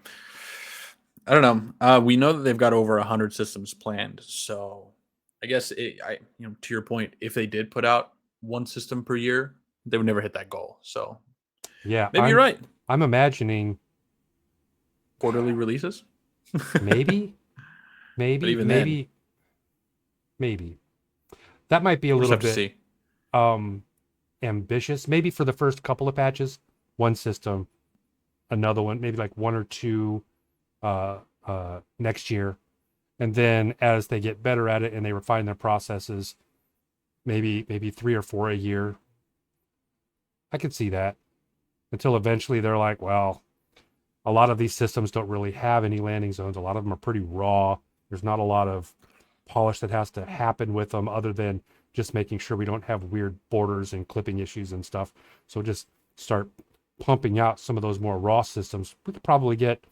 I don't know. We know that they've got over 100 systems planned. So I guess to your point, if they did put out one system per year, they would never hit that goal. So yeah, maybe you're right. I'm imagining quarterly releases. maybe But even then, that might be a little bit see. Ambitious. Maybe for the first couple of patches, one system, another one, maybe like one or two next year, and then as they get better at it and they refine their processes, maybe 3 or 4 a year. I could see that until eventually they're like, well, a lot of these systems don't really have any landing zones. A lot of them are pretty raw. There's not a lot of polish that has to happen with them other than just making sure we don't have weird borders and clipping issues and stuff. So just start pumping out some of those more raw systems. We could probably get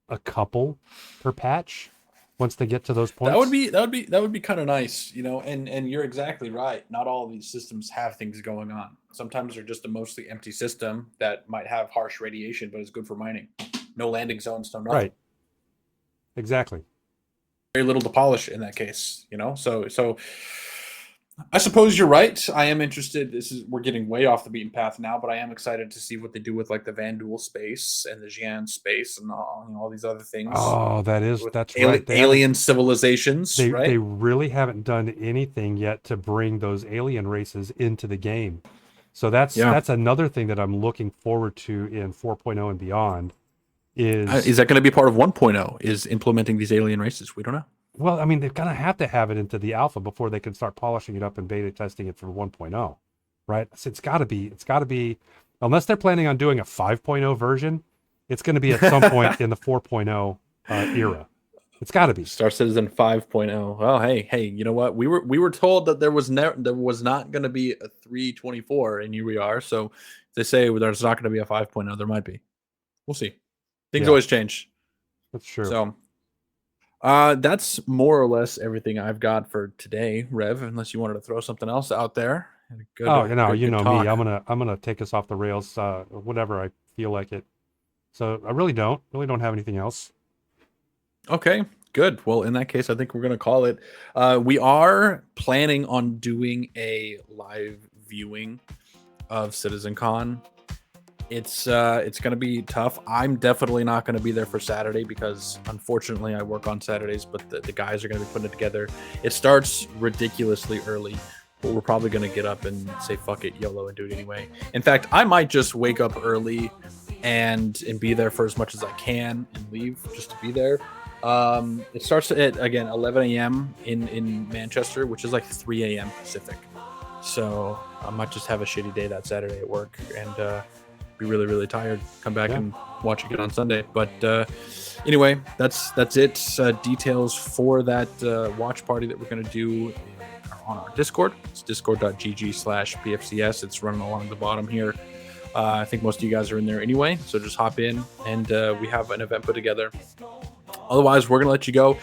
a couple per patch once they get to those points. That would be kind of nice, you know. And you're exactly right. Not all of these systems have things going on. Sometimes they're just a mostly empty system that might have harsh radiation, but is good for mining. No landing zones, no nothing. Right. Exactly. Very little to polish in that case, you know. So I suppose you're right. I am interested. We're getting way off the beaten path now, but I am excited to see what they do with like the Vandal space and the Jian space and all these other things. Oh, that's right. Alien civilizations, right? They really haven't done anything yet to bring those alien races into the game. So that's another thing that I'm looking forward to in 4.0 and beyond. Is that going to be part of 1.0? Is implementing these alien races? We don't know. Well, I mean, they're going to have it into the alpha before they can start polishing it up and beta testing it for 1.0, right? So it's got to be, unless they're planning on doing a 5.0 version, it's going to be at some point in the 4.0 era. It's got to be Star Citizen 5.0. Well, hey, you know what? We were told that there was not going to be a 324, and here we are. So if they say there's not going to be a 5.0, there might be. We'll see. Things always change. That's true. So that's more or less everything I've got for today, Rev, unless you wanted to throw something else out there. You know me. I'm gonna take us off the rails whenever I feel like it. So I really don't have anything else. Okay, good. Well, in that case, I think we're gonna call it. We are planning on doing a live viewing of CitizenCon. It's going to be tough. I'm definitely not going to be there for Saturday because unfortunately I work on Saturdays, but the guys are going to be putting it together. It starts ridiculously early, but we're probably going to get up and say, fuck it, YOLO, and do it anyway. In fact, I might just wake up early and be there for as much as I can and leave just to be there. It starts at, again, 11 a.m. in Manchester, which is like 3 a.m. Pacific. So I might just have a shitty day that Saturday at work and, be really, really tired, come back and watch it again on Sunday. But anyway, that's it. Details for that watch party that we're going to do on our Discord. It's discord.gg/pfcs. It's running along the bottom here. I think most of you guys are in there anyway, so just hop in and we have an event put together. Otherwise, we're going to let you go.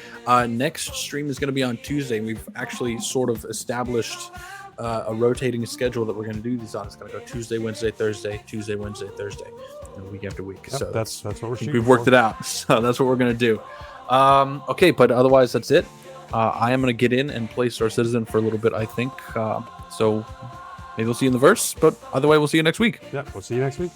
Next stream is going to be on Tuesday. We've actually sort of established a rotating schedule that we're going to do these on. It's going to go Tuesday, Wednesday, Thursday, Tuesday, Wednesday, Thursday, and week after week. Yep, so that's what we're shooting. We've worked it out, so that's what we're going to do. Okay, but otherwise, that's it. I am going to get in and play Star Citizen for a little bit, I think. So maybe we'll see you in the verse, but otherwise, we'll see you next week. Yeah, we'll see you next week.